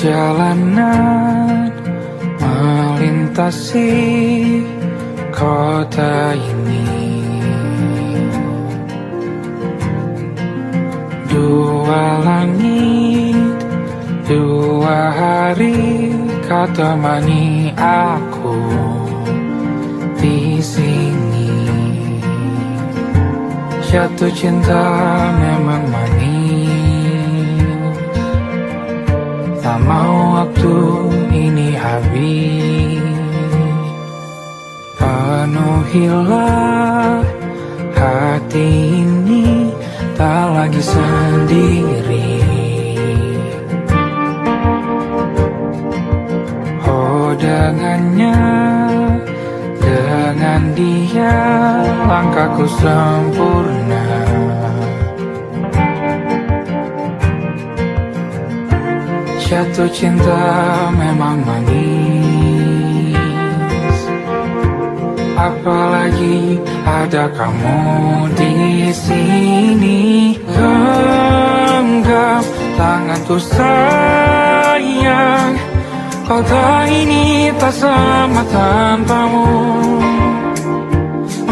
Perjalanan melintasi kota ini, dua langit, dua hari kau temani aku di sini. Jatuh cinta memang manis, tak mau waktu ini habis. Penuhilah hati ini, tak lagi sendiri. Oh dengannya, dengan dia langkahku sempurna. Jatuh cinta memang manis, apalagi ada kamu di sini. Genggam tanganku sayang, kota ini tak sama tanpamu.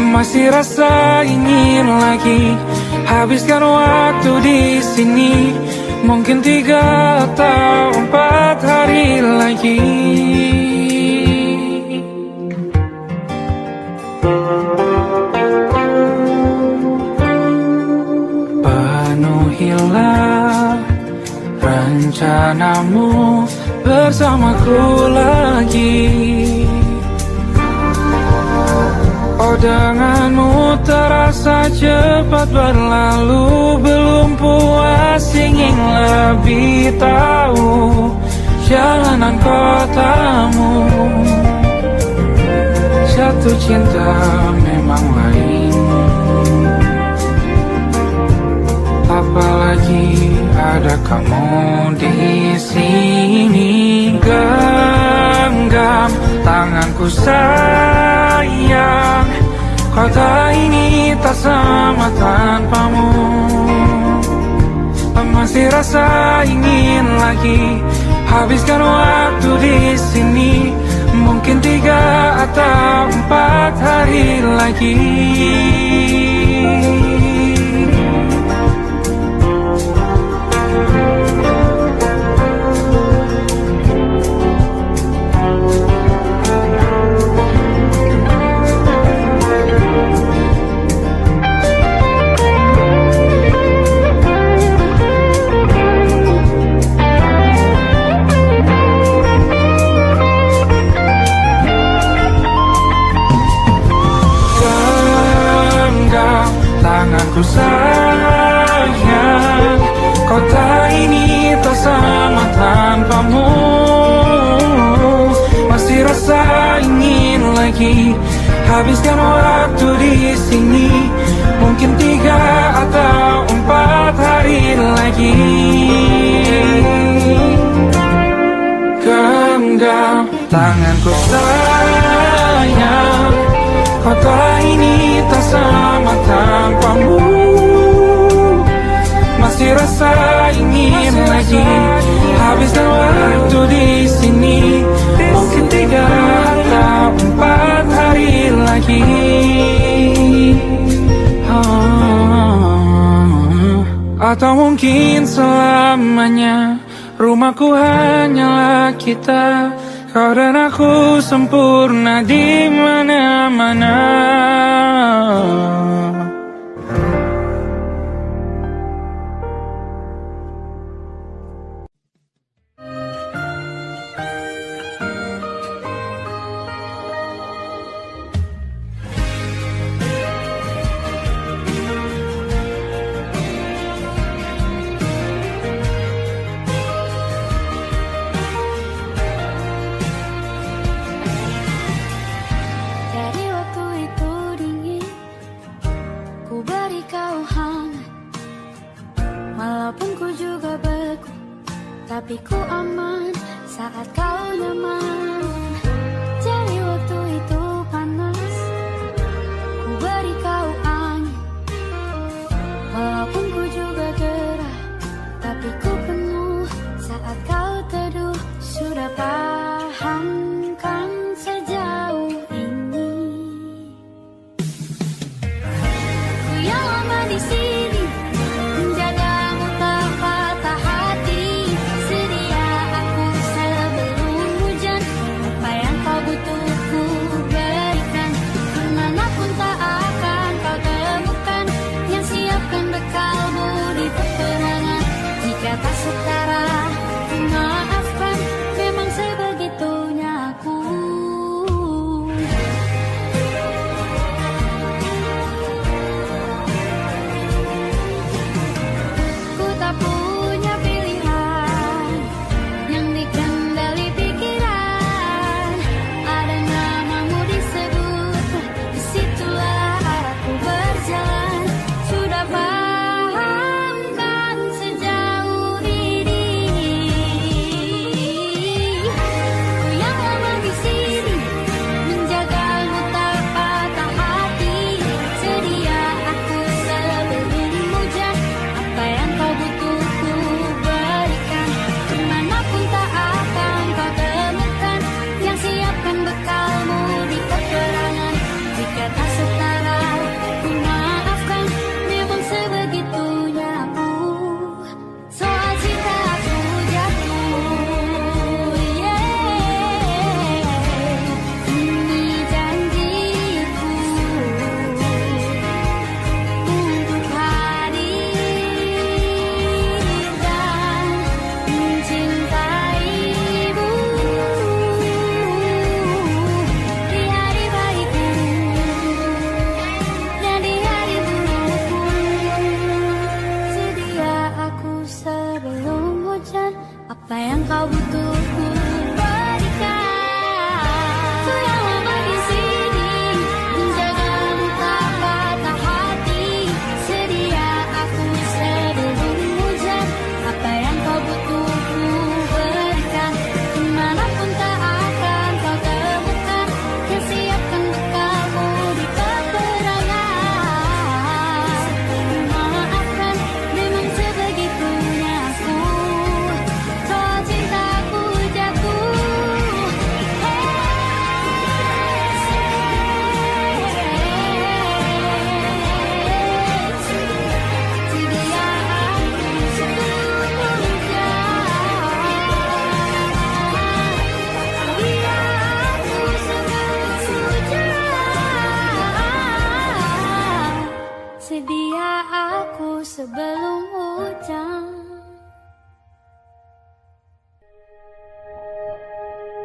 Masih rasa ingin lagi habiskan waktu di sini. Mungkin 3 atau 4 hari lagi. Penuhilah rencanamu bersamaku lagi. Oh denganmu terasa cepat berlalu, belum puas ingin lebih tahu jalanan kotamu. Jatuh cinta memang lain, apalagi ada kamu di sini. Genggam tanganku sayang, kota ini tak sama tanpamu. Masih rasa ingin lagi habiskan waktu di sini. Mungkin 3 atau 4 hari lagi. Tanganku sayang, kota ini tak sama tanpamu. Masih rasa ingin lagi habiskan waktu di sini. Mungkin 3 atau 4 hari lagi. Genggam tanganku sayang, kota ini tak sama tanpamu. Masih rasa ingin lagi habiskan waktu di sini. Mungkin 3 atau 4 hari lagi. Atau mungkin selamanya. Rumahku hanyalah kita, kau dan aku sempurna di mana-mana. Tapi ku aman saat kau nyaman. Jadi waktu itu panas, ku beri kau angin. Walaupun ku juga gerah, tapi ku penuh saat kau teduh.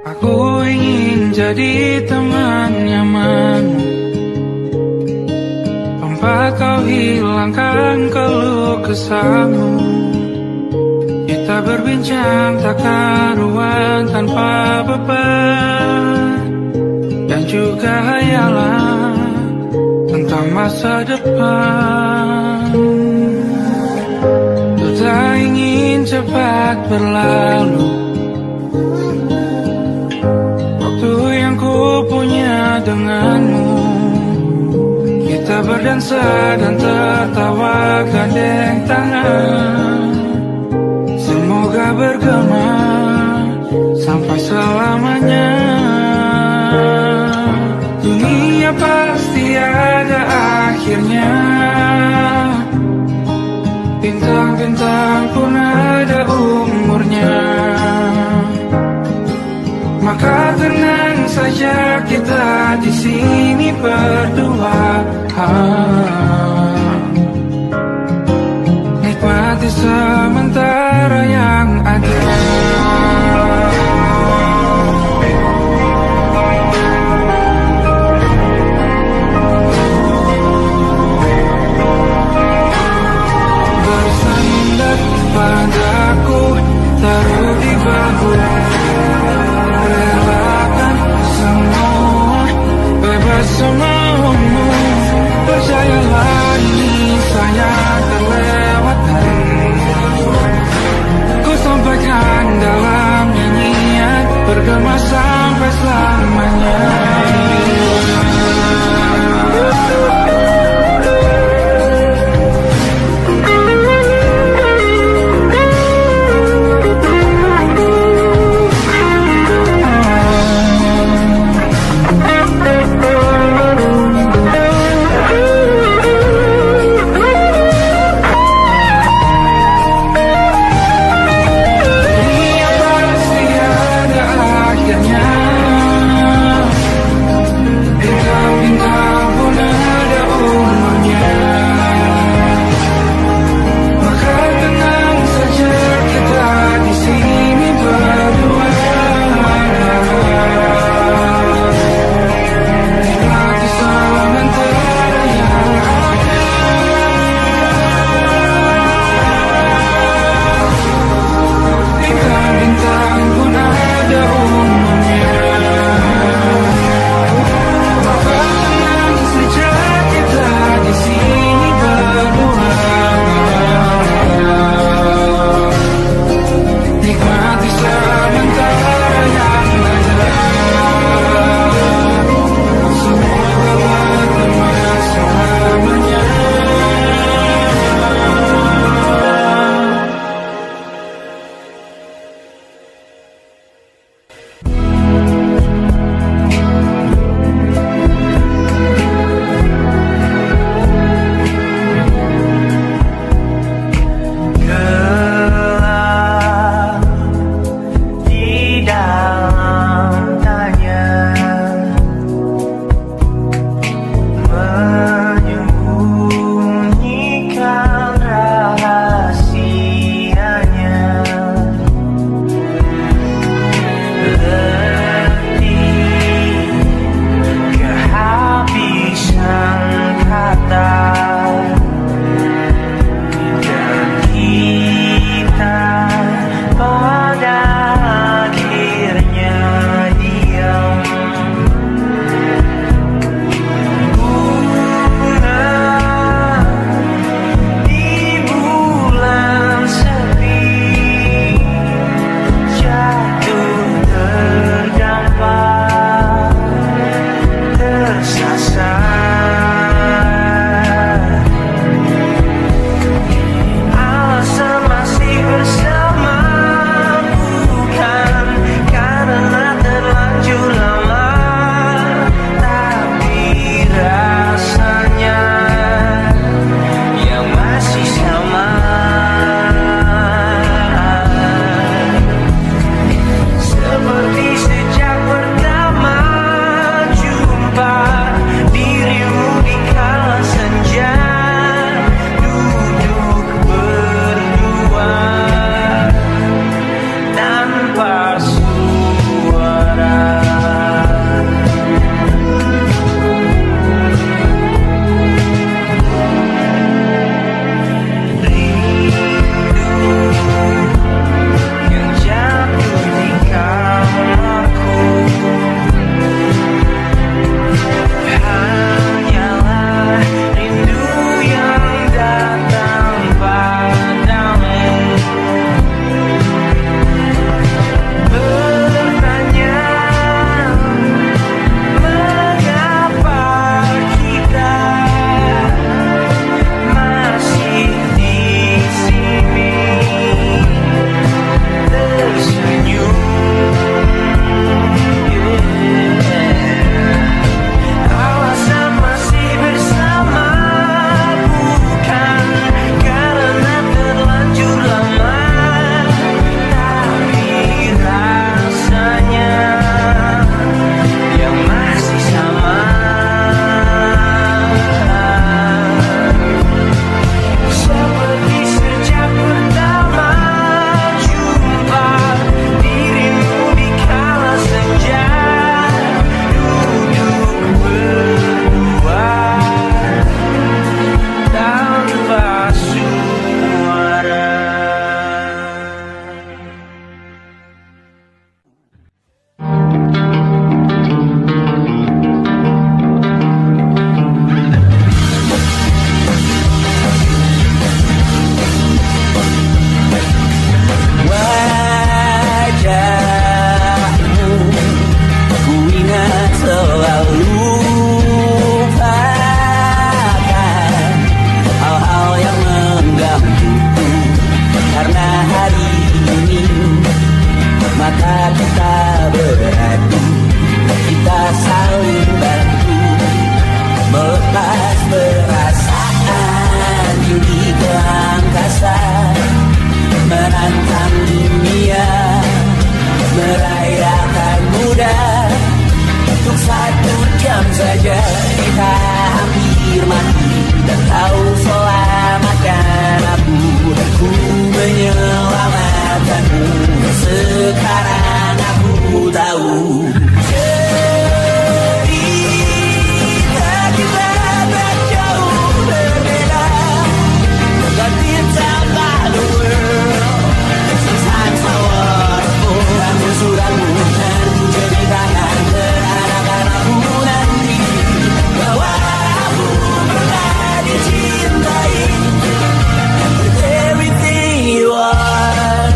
Aku ingin jadi teman nyamanmu, tempat kau hilangkan keluh kesahmu. Kita berbincang tak karuan tanpa beban, dan juga hayalan tentang masa depan. Ku tak ingin cepat berlalu waktu yang ku punya denganmu. Kita berdansa dan tertawa gandeng tangan, semoga bergema sampai selamanya. Dunia pasti ada akhirnya, bintang-bintang pun ada umurnya. Maka tenang saja kita di sini berdua, nikmati sementara yang ada. Bersandar padaku, taruh di bahu, relakan semua, bebas semaumu. Percayalah ini saya terlewatkan, ku sampaikan dalam nyanyian, bergema sampai selamanya. Bintang-bintang pun ada saja kita hampir mati, dan kau selamatkan aku, dan ku menyelamatkanmu. Sekarang aku tahu cerita kita tak jauh berbeda, but it's about the world. Sometimes I waterfall, kamu suratmu dan jadi tangan terhadap aku nanti, bahwa aku pernah dicintai with everything you are.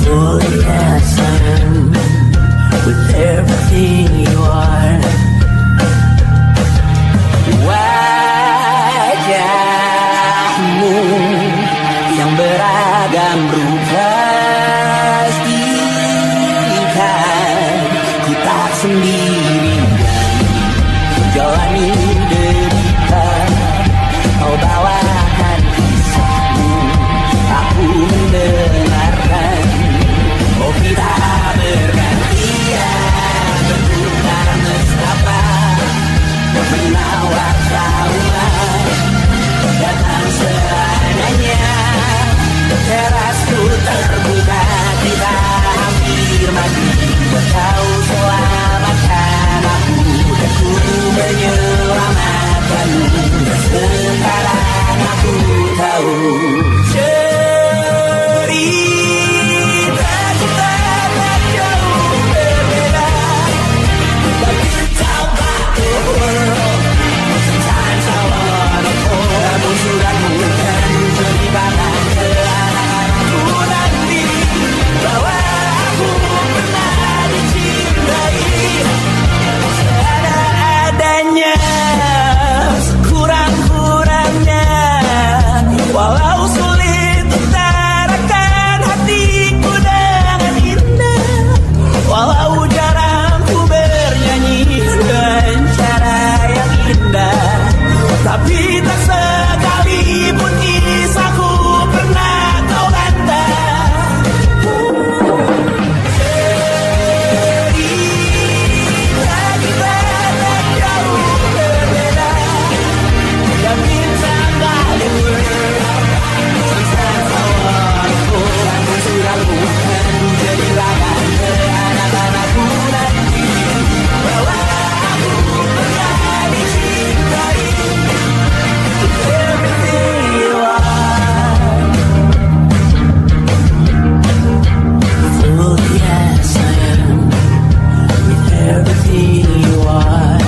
Fully as I am, with everything you are. Wajahmu yang beragam rupa pastikan ku tak sendirian menjalani derita. Kau bawakan kisahmu, aku mendengarkan. Oh kita bergantian bertukar nestapa, menawar trauma datang seadanya. Terasku terbuka, kita hampir mati, kau selamatkan aku, dan ku menyelamatkanmu. Sekarang aku tahu cerita kita tak jauh berbeda, but it's about the world. Sometimes I wanna fall, kamu sudah bukan ceritakan ke anak-anakku nanti, bahwa aku pernah dicintai seadanya, kurang-kurangnya. Walau sulit utarakan hatiku dengan indah, walau jarang ku bernyanyi dengan cara yang indah, tapi tak sekalipun kisahku pernah kau bantah. Cerita kita tak jauh berbeda, dan kita tak the world. Sometimes I wanna fall, kamu sudah bukan jadi rakan ke anak-anakku nanti, bahwa aku pernah dicintai with everything you are. Fully as I am, with everything you are.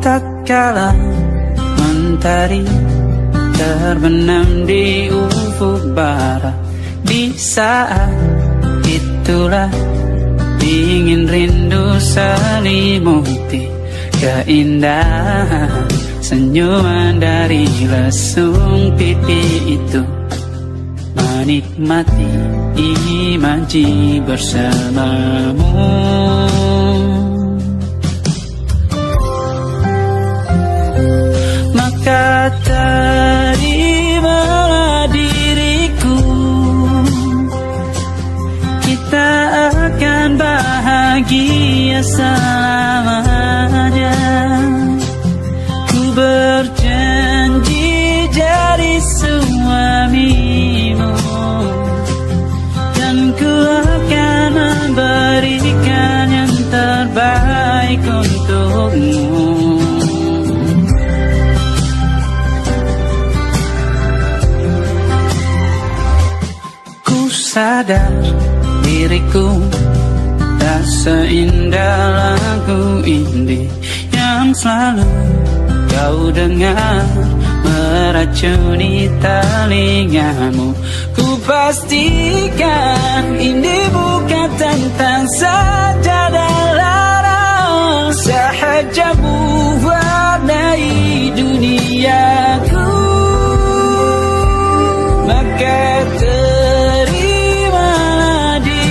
Tak kala mentari terbenam di ufuk barat, di saat itulah ingin rindu selimuti keindahan senyuman dari lesung pipi itu, menikmati imaji bersamamu. Maka terimalah diriku, kita akan bahagia selamanya. Ku berjanji jadi suamimu, dan ku akan memberikan yang terbaik untukmu. Sadar diriku tak seindah lagu indie yang selalu kau dengar meracuni telingamu. Ku pastikan ini bukan tentang sajadah larang, sahajamu warnai duniaku. Maka terimalah diriku,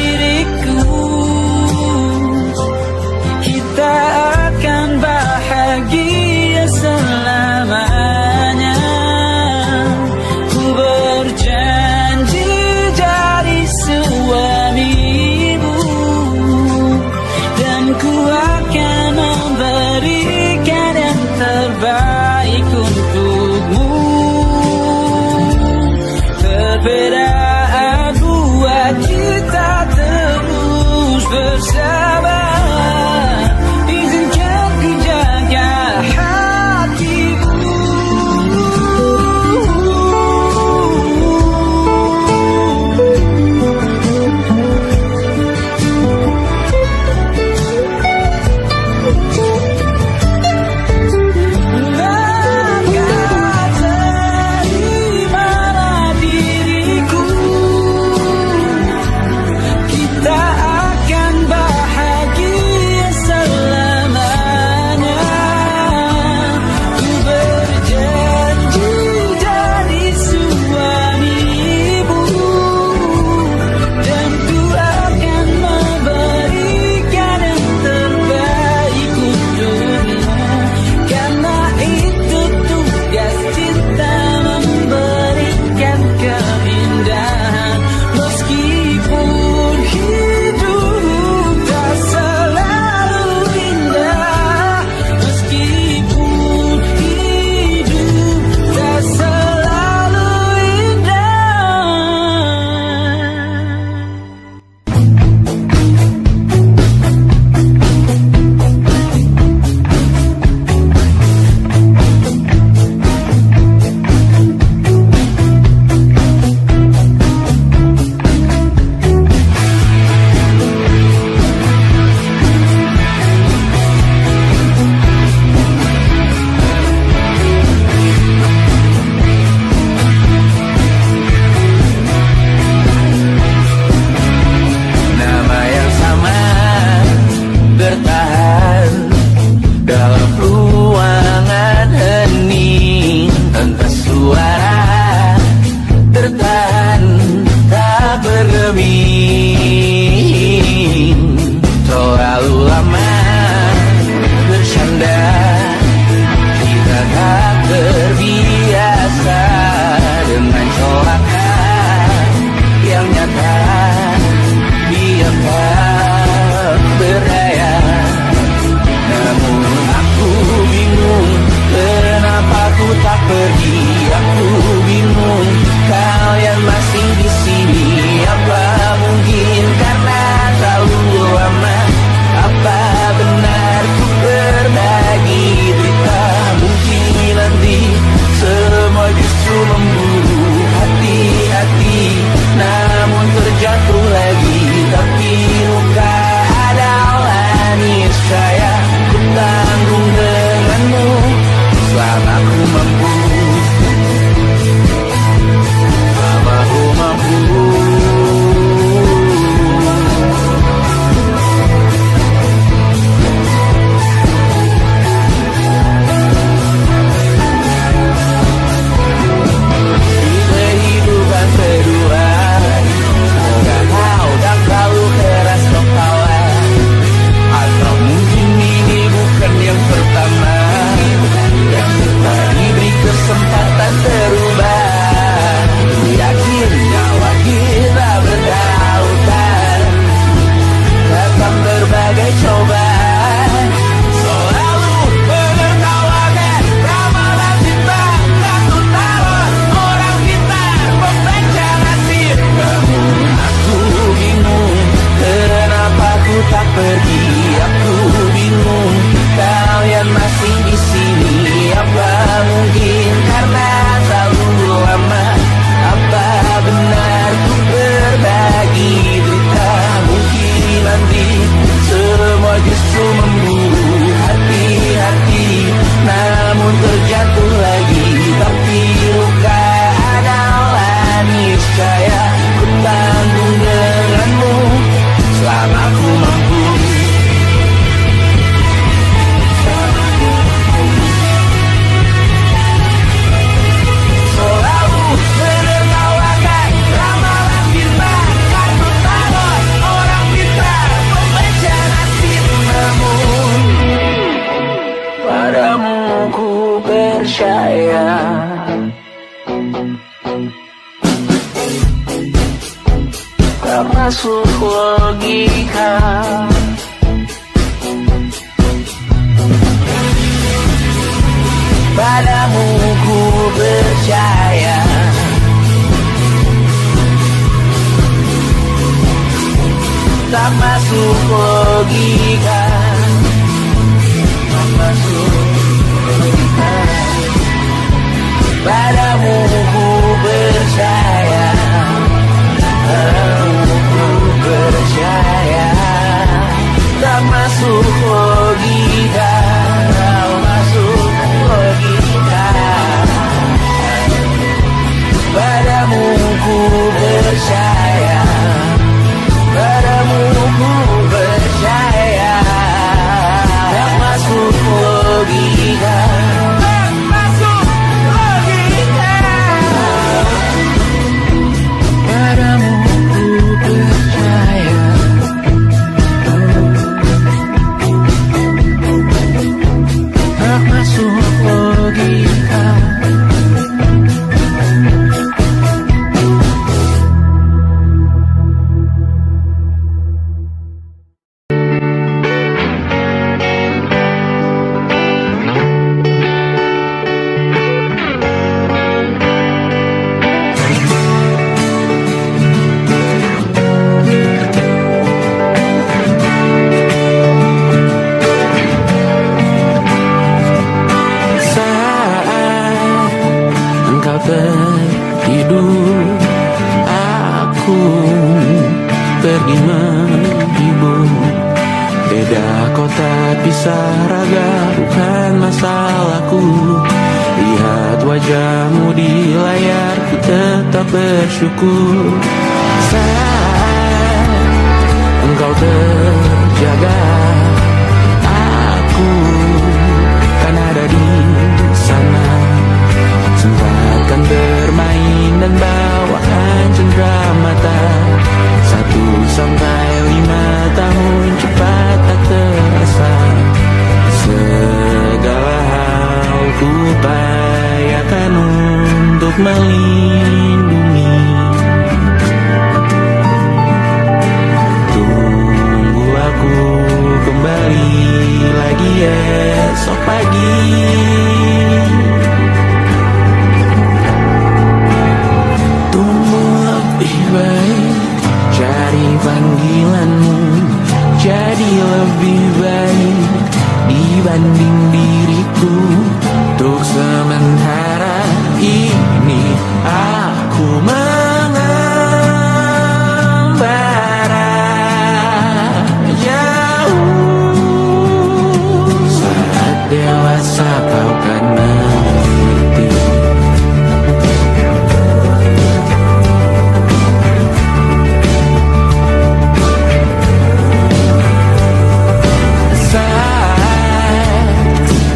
keindahan. Meskipun hidup tak selalu indah, meskipun hidup tak selalu indah. Nama yang sama bertahan dalam ruangan hening, entah suara tertahan tak bergeming. Terlalu lama bersandar, kita tak terbiasa dengan colakan yang nyata. Diam tak berdaya, namun aku bingung kenapa ku tak pergi. Aku bingung kalian masih di sini. Apa mungkin karena terlalu lama? Apa benar ku berbagi cerita? Mungkin nanti semua justru memburu hati-hati, namun terjatuh lagi. Tapi luka adalah niscaya ku tanggung denganmu selama ku mampu, selama ku mampu. Di kehidupan kedua, semoga kau tak terlalu keras kepala. Atau mungkin ini bukan yang pertama yang kita diberi kesempatan terubah. Yakin nyawa kita bertautan dalam berbagai cobaan. Selalu menertawakan ramalan cinta, satu tahun orang kita membaca nasib. Namun aku bingung kenapa ku tak pergi. Aku bingung kalian masih di sini. Apa mungkin karena terlalu lama? Apa benar ku berbagi cerita? Mungkin nanti semua justru memburu hati-hati, namun terjatuh lagi. Tapi luka adalah niscaya ku tanggung denganmu selama ku mampu. Selalu menertawakan ramalan bintang, satu tahun orang pintar membaca nasib. Namun padamu ku percaya, tak masuk logika. Padamu ku percaya, tak masuk logika, tak masuk logika. Padamu ku percaya, padamu ku percaya, tak masuk logika, tak masuk logika. Padamu ku percaya, padamu ku percaya. kisah raga bukan masalahku. Lihat wajahmu di layar, ku tetap bersyukur. Saat engkau terjaga, aku kan ada di sana. Sempatkan bermain dan bawaan cenderamata. 1-5 tahun cepat tak terasa. Segala hal ku upayakan untuk melindungi. Tunggu aku kembali lagi esok pagi. Tumbuh lebih baik, cari panggilanmu, jadi lebih baik dibanding diriku. Untuk sementara ini aku mengembara jauh. Saat dewasa kau kan mengerti.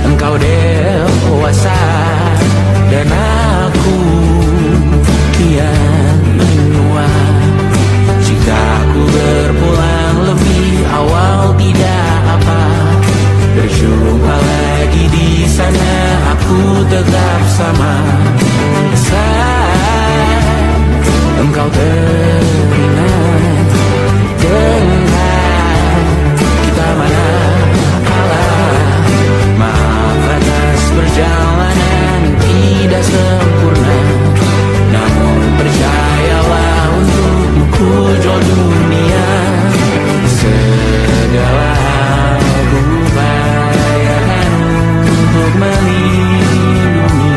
Engkau dewasa dan aku kian menua. Jika aku berpulang lebih awal tidak apa. Berjumpa lagi di sana, aku tetap sama. Saat engkau teringat dengan kita mana perjalanan tidak sempurna, namun percayalah untukmu ku jual dunia. Segala hal ku upayakan untuk melindungi.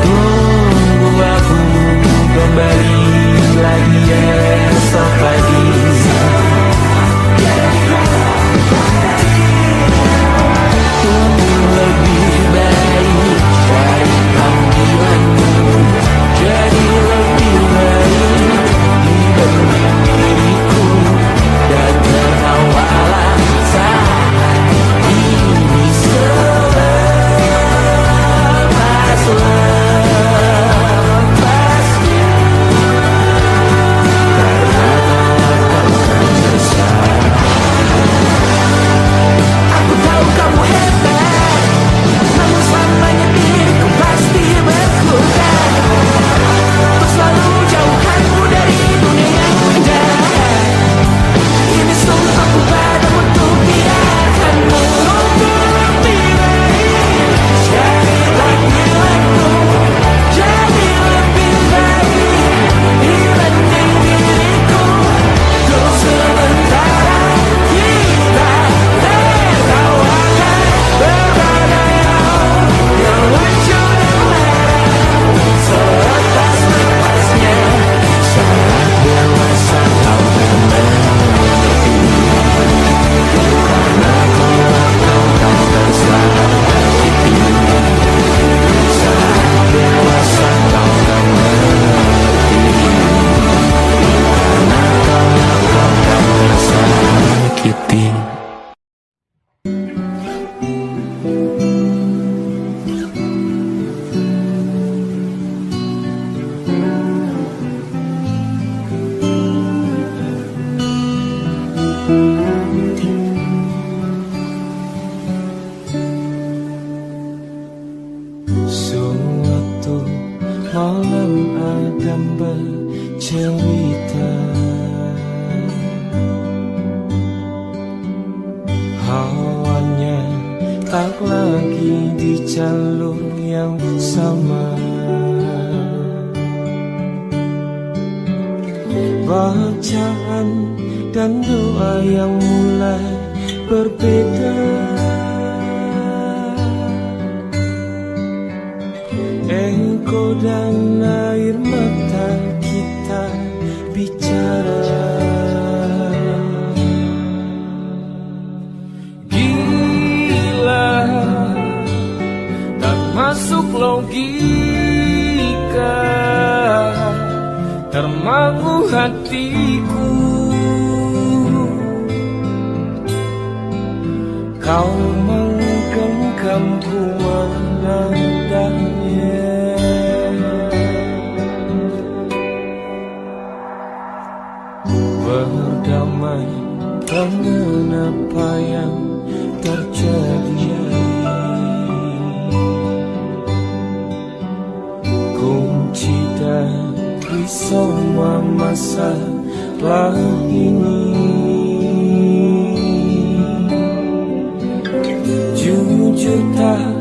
Tunggu aku kembali lagi esok pagi. Lebih baik cari panggilanmu, jadi lebih baik dibanding diriku. Dan tertawalah saat ini selepas-lepasnya. Karena kau kan bersama. Aku tahu kamu hebat, namun selamanya diriku pasti berkurang. Untuk selalu jauhkanmu dari dunia yang menjahat. Ini sumpahku padamu untuk biarkanmu. Untuk lebih baik cari panggilanmu, jadi lebih baik dibanding diriku. Untuk sementara kita tertawakan berbagai hal yang lucu dan merah. Selepas-lepasnya saat dewasa kau kan mengerti. Karena kau kan tersakiti. Saat dewasa kau kan mengerti. Karena kau kan tersakiti. Suatu malam Adam bercerita, hawanya tak lagi di jalur yang sama. Bacaan dan doa yang mulai berbeda. Engkau dan air mata kita bicara. Temanmu hatiku, kau menggenggamku menandanya. Berdamai dengan apa yang terjadi, kunci dari semua masalah ini. Jujur tak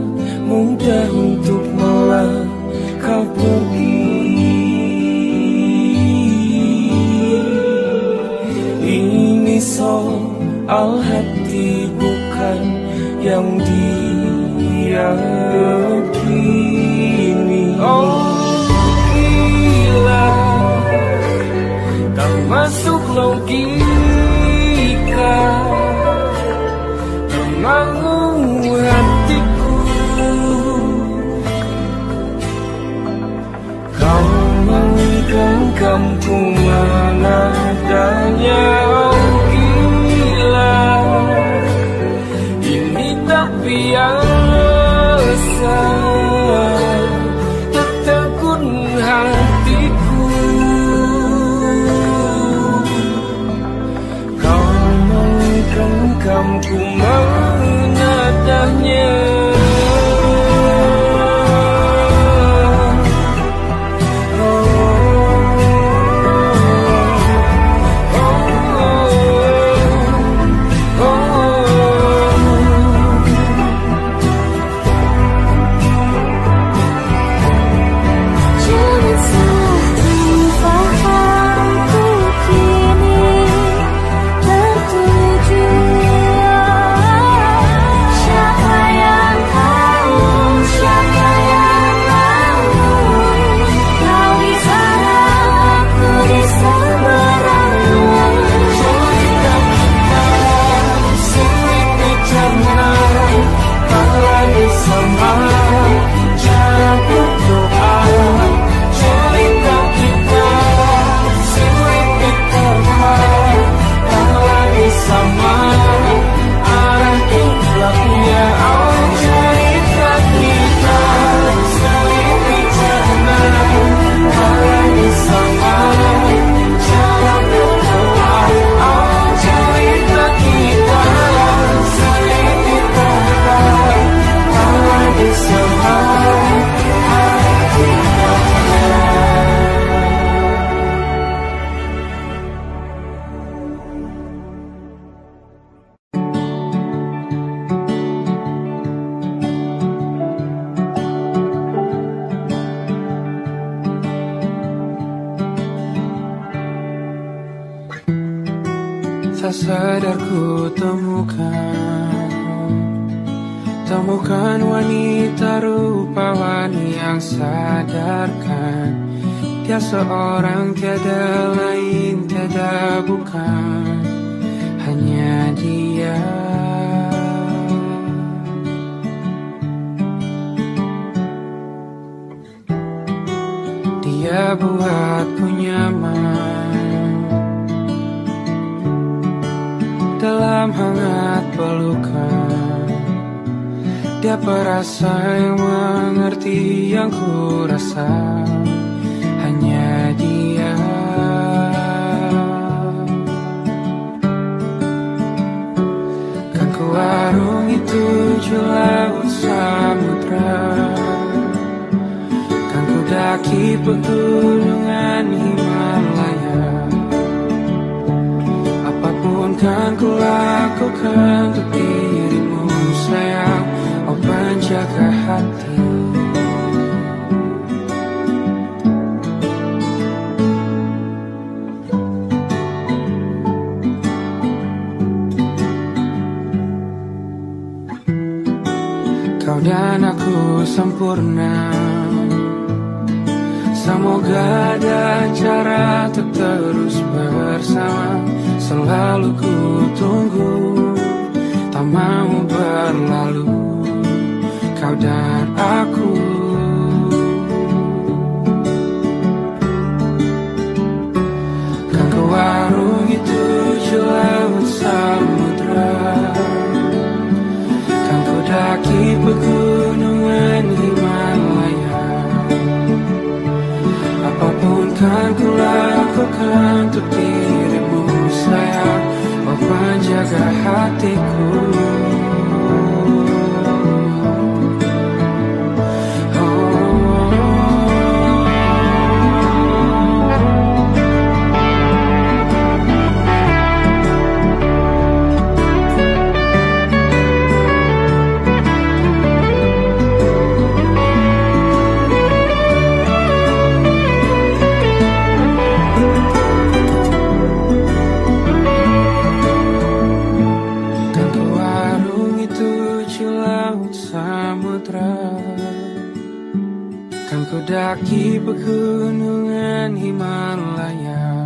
mudah untuk melangkah pergi. Ini soal hati bukan yang diyakini. Oh gila, tak masuk logika. Temanmu hatiku, kau menggenggamku menadanya. Oh gila, ini tak biasa. Tertegun hatiku, kau menggenggamku menadanya. Tak sadar ku temukan wanita rupawani yang sadarkan dia seorang, tiada lain, tiada bukan, hanya dia. Dia buatku nyaman dalam hangat pelukan. Dia perasa yang mengerti yang ku rasa, hanya dia. Kan ku warungi 7 laut samudra, kan ku daki pegunungan Himalaya. Apapun kan ku lakukan untuk dirimu sayang, oh penjaga hati. Kau dan aku sempurna, semoga ada cara untuk terus bersama. Selalu ku tunggu, tak mau berlalu, kau dan aku. kan ku lakukan untuk dirimu sayang, oh penjaga hatiku. Daki pegunungan Himalaya,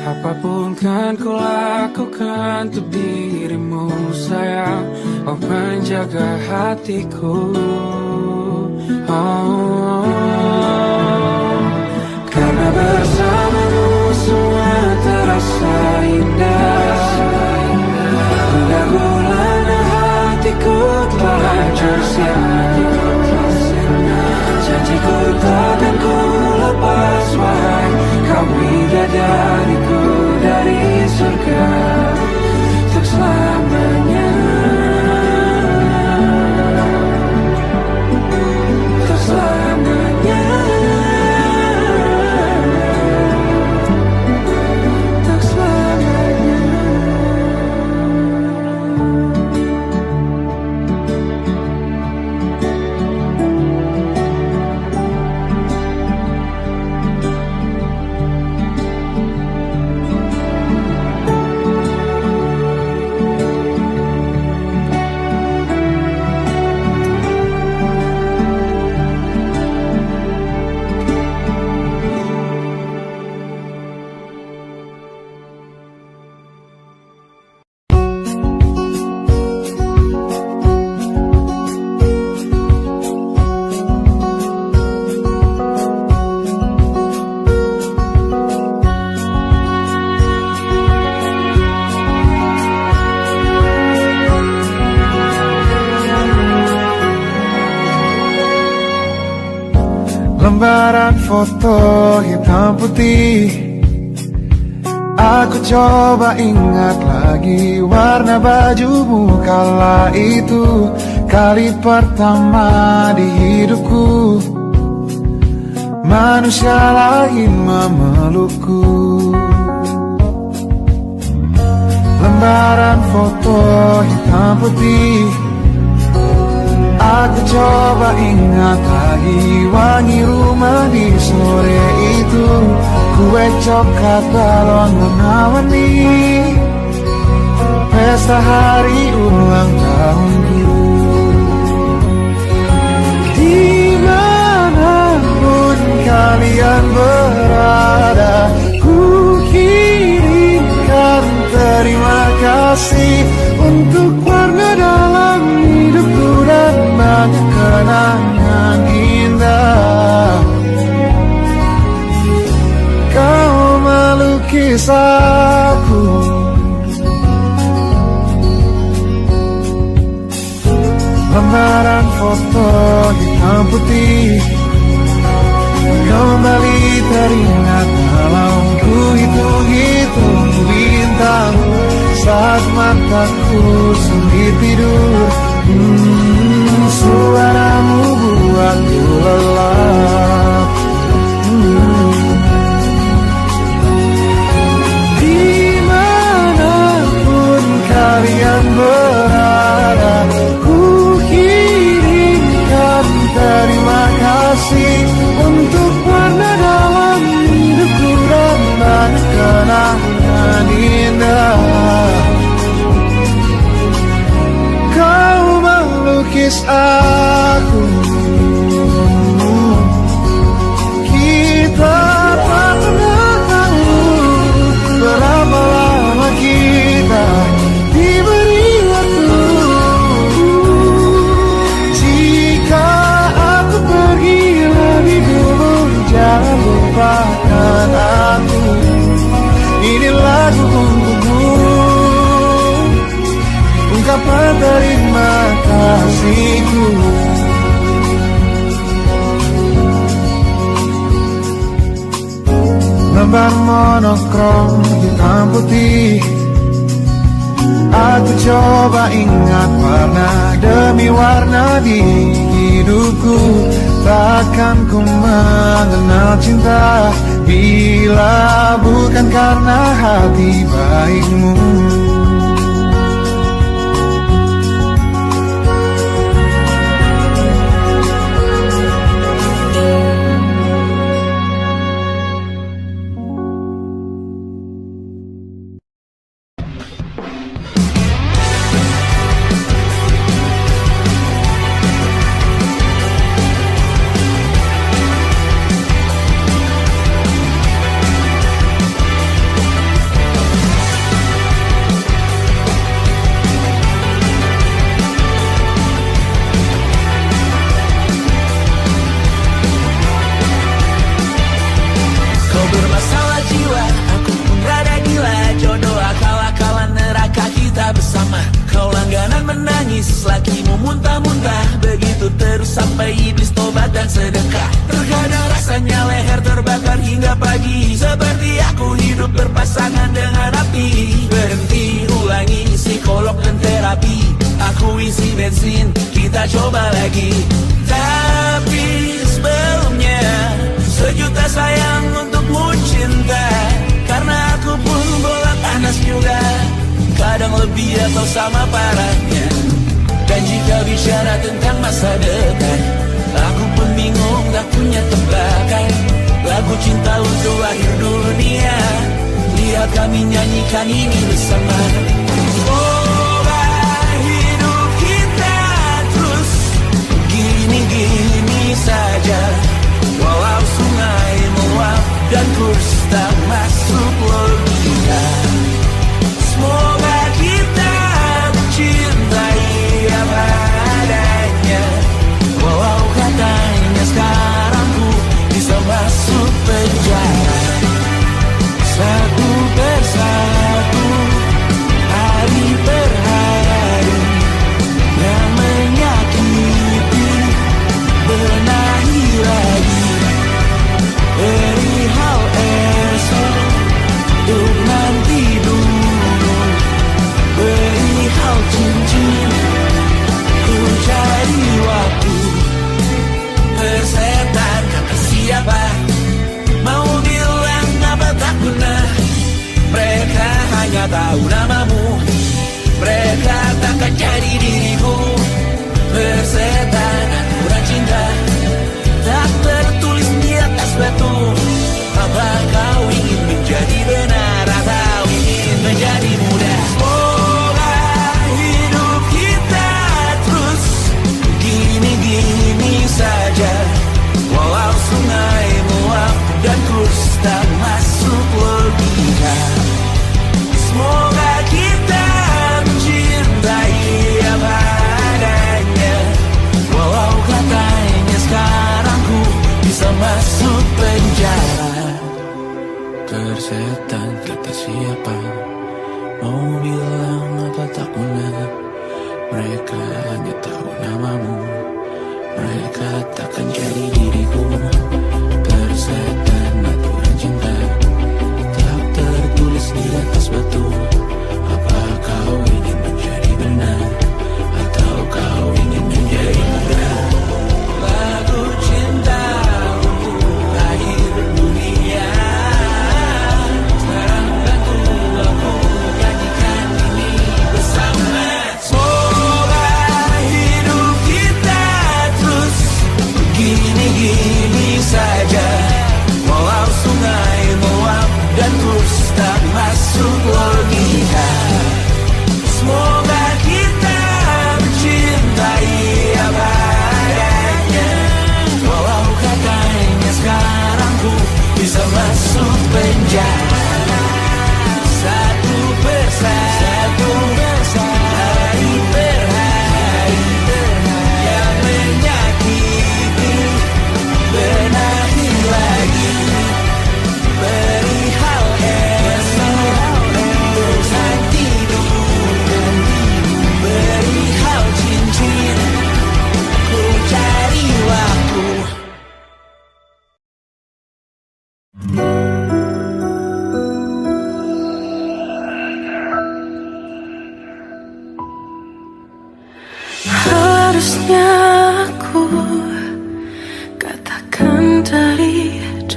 apapun kan ku lakukan untuk dirimu sayang, oh penjaga hatiku. Oh, karena bersamamu semua terasa indah. Gundah gulana hatiku telah hancur sia-sia. Janjiku takkan ku lepas, wahai kau bidadariku dari surga untuk selamanya, untuk selamanya, untuk selamanya. Lembaran foto hitam putih, aku coba ingat lagi warna bajumu kala itu. Kali pertama di hidupku manusia lain memelukku. Lembaran foto hitam putih, aku coba ingat lagi wangi rumah di sore itu. Kue coklat balon warna-warni, pesta hari ulang tahunku. Dimanapun kalian berada, ku kirimkan terima kasih untuk warna dalam hidupku dan banyak kenangan indah. Kau melukis aku, lembaran foto hitam putih kembali teringat dalam ku hitung-hitung bintang saat mataku sulit tidur. Suaramu buatku lelap. Dimanapun kalian berada, ku kirimkan terima kasih untuk warna dalam hidupku dan banyak kenangan indah. Kau melukis aku. ban monokrom hitam putih. Aku coba ingat warna demi warna di hidupku. Takkan ku mengenal cinta bila bukan karena hati baikmu. Gini-gini saja.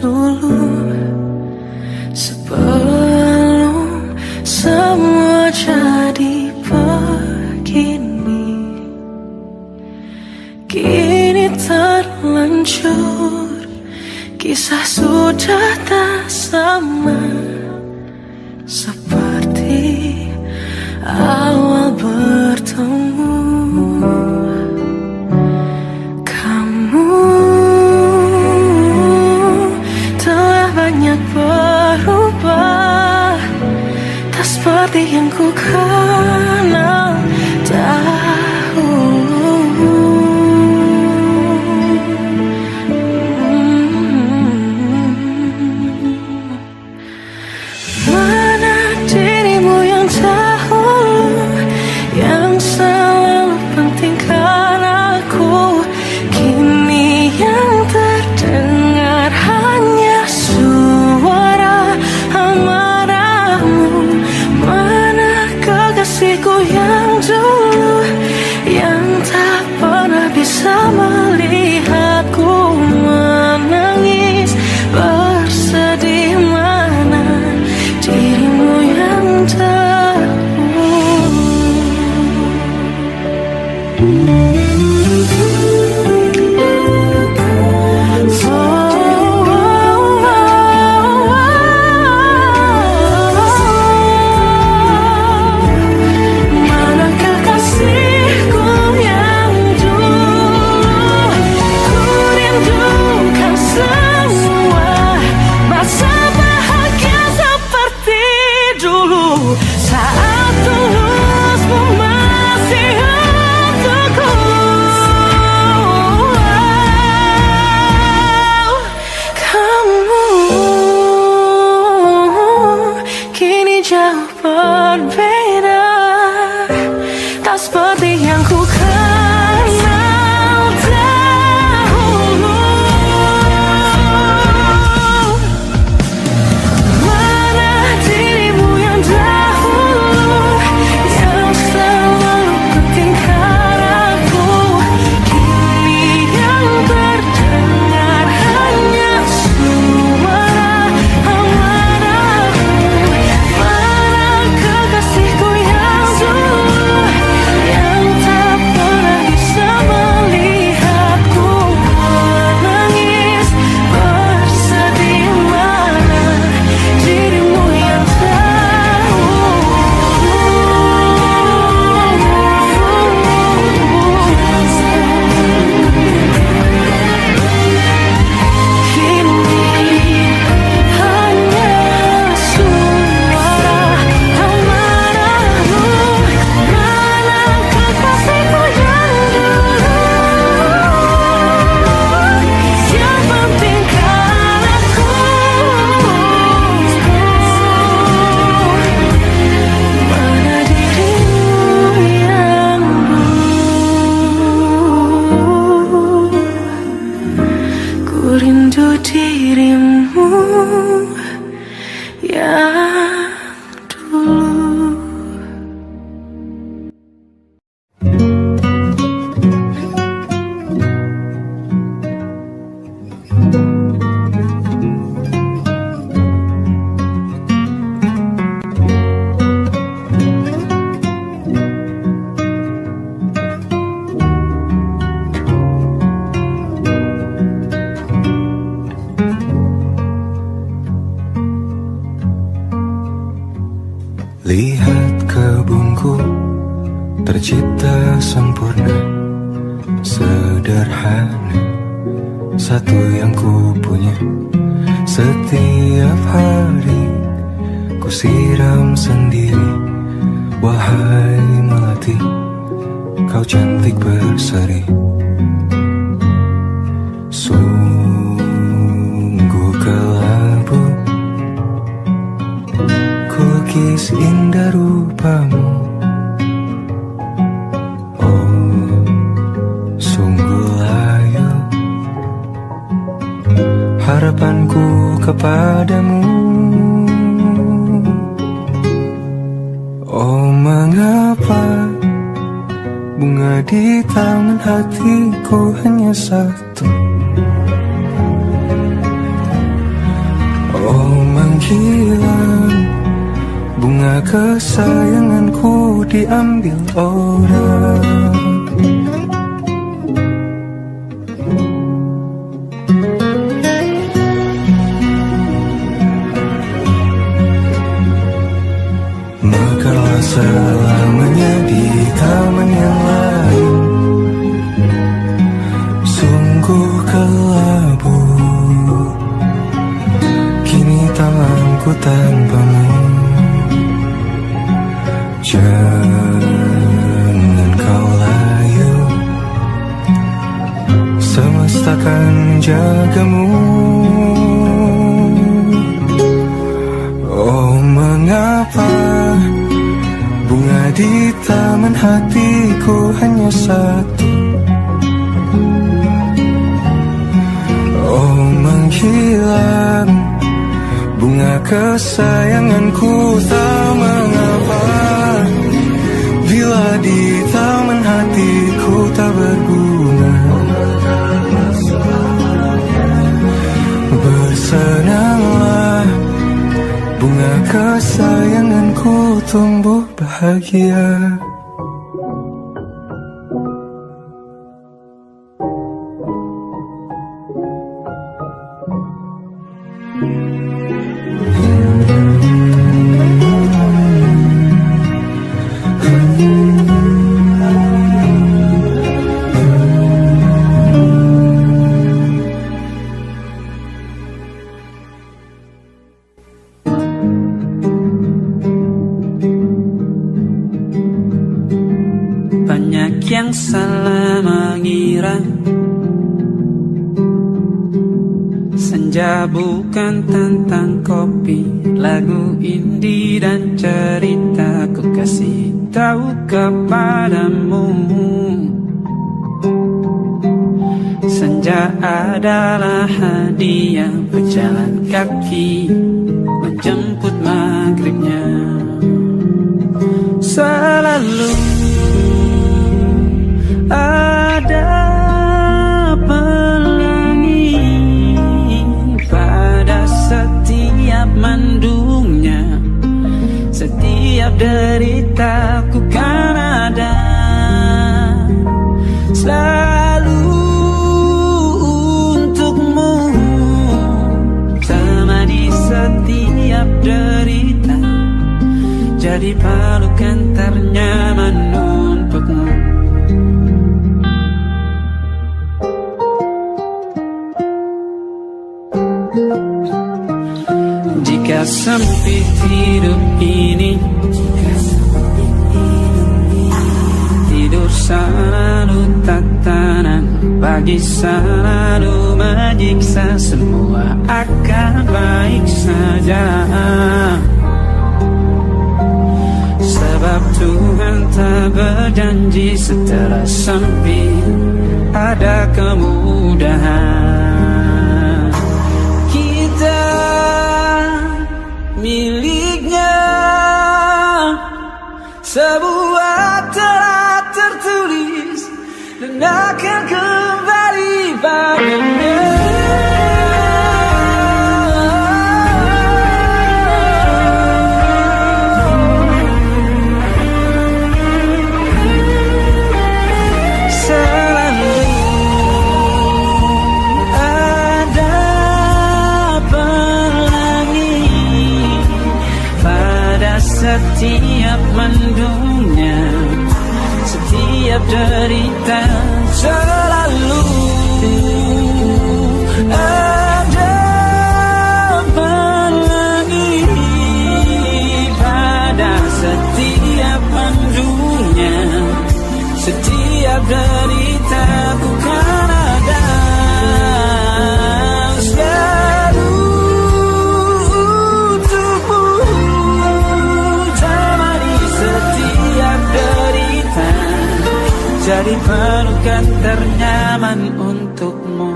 dulu, sebelum semua jadi begini. Kini terlanjur, kisah sudah tak sama seperti awal bertemu. Kamu telah banyak berubah, tak seperti yang ku kenal dahulu. Mana dirimu yang dahulu, yang selalu pentingkan aku. Kini yang terdengar hanya suara amarahmu. Mana kekasihku yang dulu, yang tak pernah bisa melihatku menangis bersedih. Mana dirimu yang dahulu. Mana kekasihku yang dulu, ku rindukan semua masa bahagia seperti dulu, saat tulusmu masih untukku. Kamu kini jauh berbeda, tak seperti yang ku kenal dahulu. Mana dirimu yang dahulu, yang selalu pentingkan aku. Kini yang terdengar hanya suara amarahmu. Mana kekasihku yang dulu, yang tak pernah bisa melihatku menangis bersedih. Mana dirimu yang kini hanya suara amarahmu. Mana kekasihku yang dulu, yang pentingkan aku. Mana dirimu yang dulu, ku rindu dirimu yang dulu. Lihat kebunku tercipta sempurna, sederhana, satu yang ku punya. Setiap hari ku siram sendiri. Wahai melati, kau cantik berseri. Sungguh kelabu kulukis indah rupamu. Oh, sungguh layu harapanku kepadamu. Oh, mengapa bunga di tangan hatiku hanya satu? menghilang, bunga kesayanganku diambil orang. Mekarlah selamanya di taman yang lain, sungguh kelabu kini tanganku tanpamu. Jangan kau layu, semesta akan menjagamu. Oh, mengapa bunga di taman hatiku hanya satu? Oh, menghilang bunga kesayanganku, tak mengapa bila di taman hatiku tak berbunga. Bersenanglah, bunga kesayanganku tumbuh bahagia. Yang salah mengira senja bukan tentang kopi, lagu indie dan cerita ku kasih tahu kepadamu. Senja adalah hadiah pejalan kaki menjemput maghribnya. Selalu ada pelangi pada setiap mendungnya, setiap deritaku kan ada selalu untukmu, sama di setiap derita, jadi pelukan ternyaman untukmu. Jika sempit hidup ini, tidur selalu tatanan, pagi selalu menyiksa, semua akan baik saja. Sebab Tuhan tak berjanji setelah sempit ada kemudahan. Kita miliknya sebuah telah tertulis dan akan kembali padanya. Setiap mendungnya, setiap derita, selalu ada pelangi pada setiap mendungnya, setiap derita bukan ada selalu untukmu. Jadi pelukan ternyaman untukmu.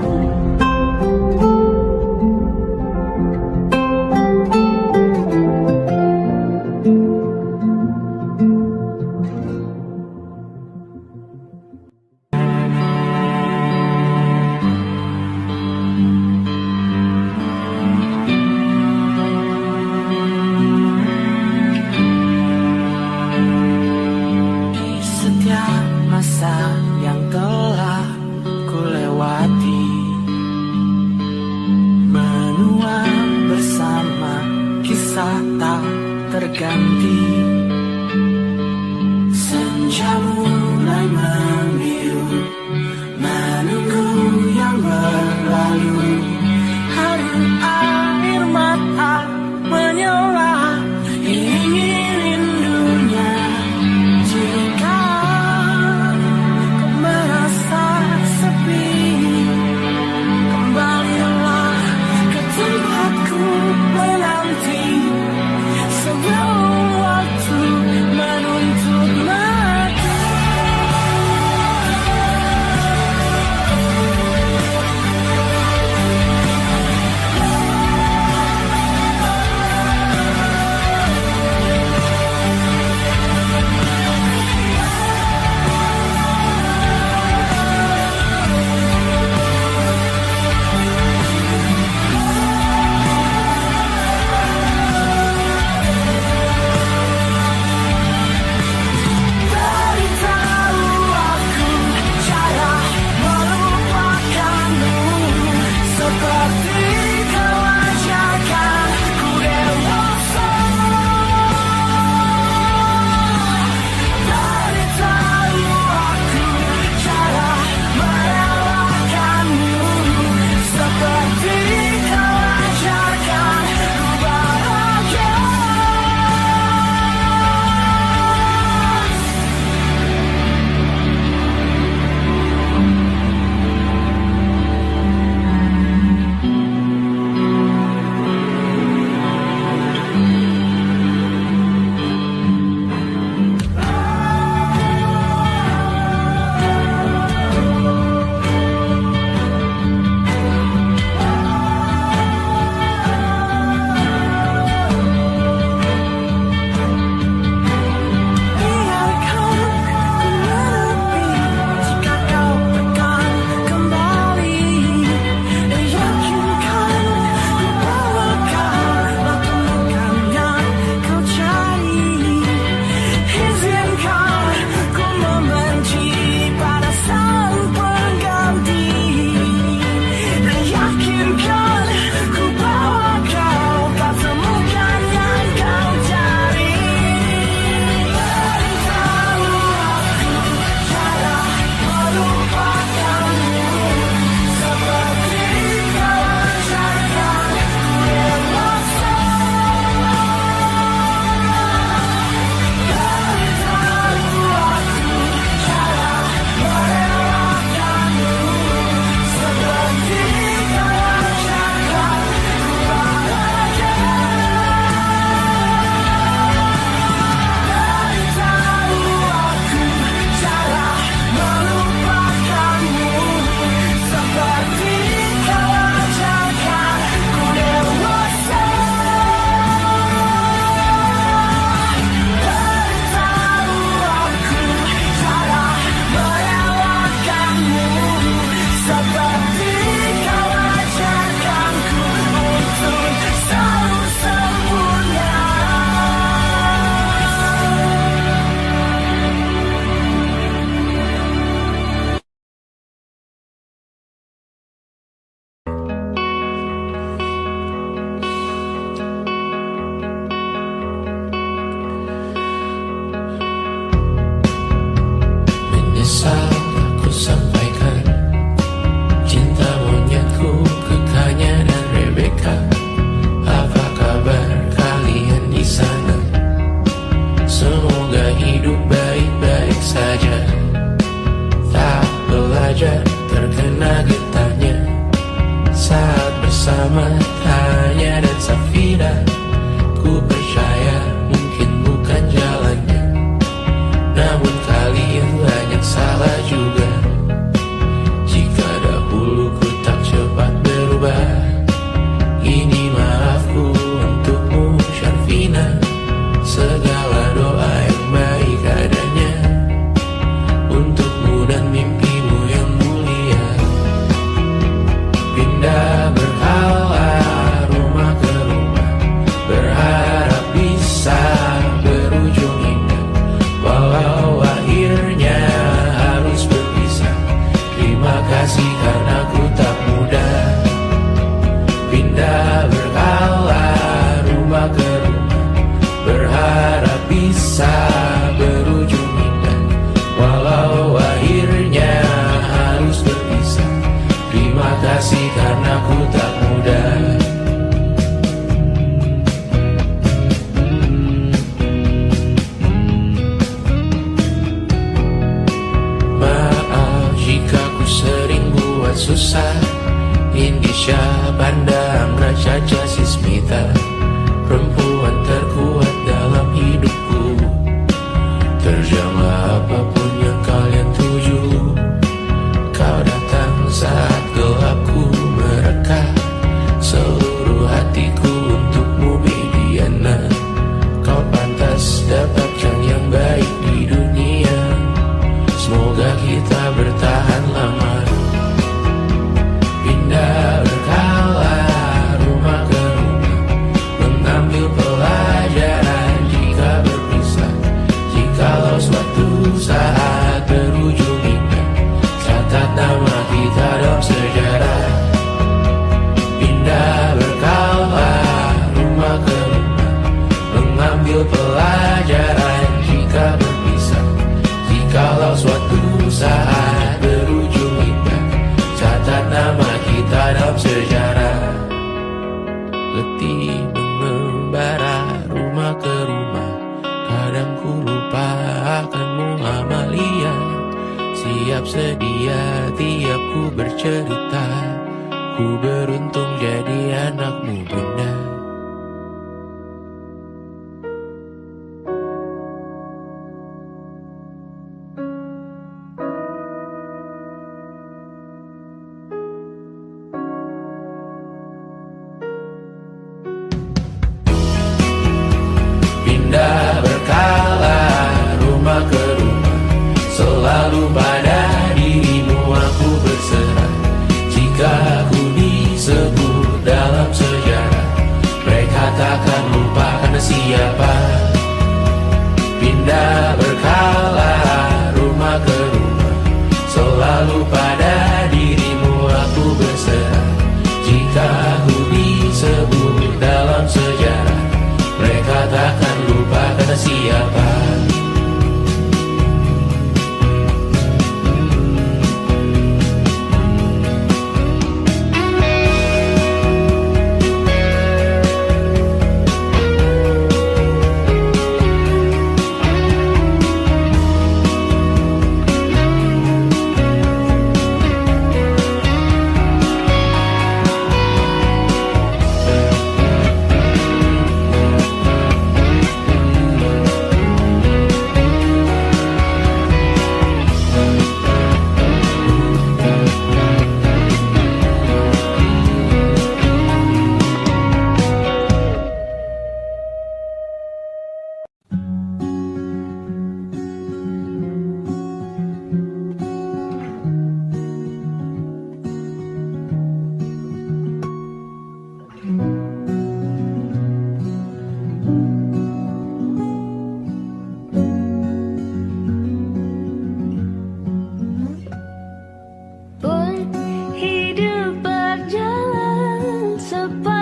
rasa tak terganti. Senja mulai membiru, menunggu yang berlalu. Hari air mata menyala, ingin rindunya. Jika kau merasa sepi, kembalilah ke tempatku menanti. Sebelum waktu menuntut mati. Walau akhirnya harus letih mengembara rumah ke rumah. Kadang ku lupa akanmu Amalia. Siap sedia tiap ku bercerita. Ku beruntung jadi anakmu bunda. Pindah berkala rumah ke rumah, selalu pada dirimu aku berserah. Jika ku disebut dalam sejarah, mereka takkan lupa karena siapa. Pindah berkala rumah ke rumah, selalu pada dirimu aku berserah. Jika ku disebut dalam sejarah, mereka takkan lupa karena siapa. Pun hidup berjalan sepanjang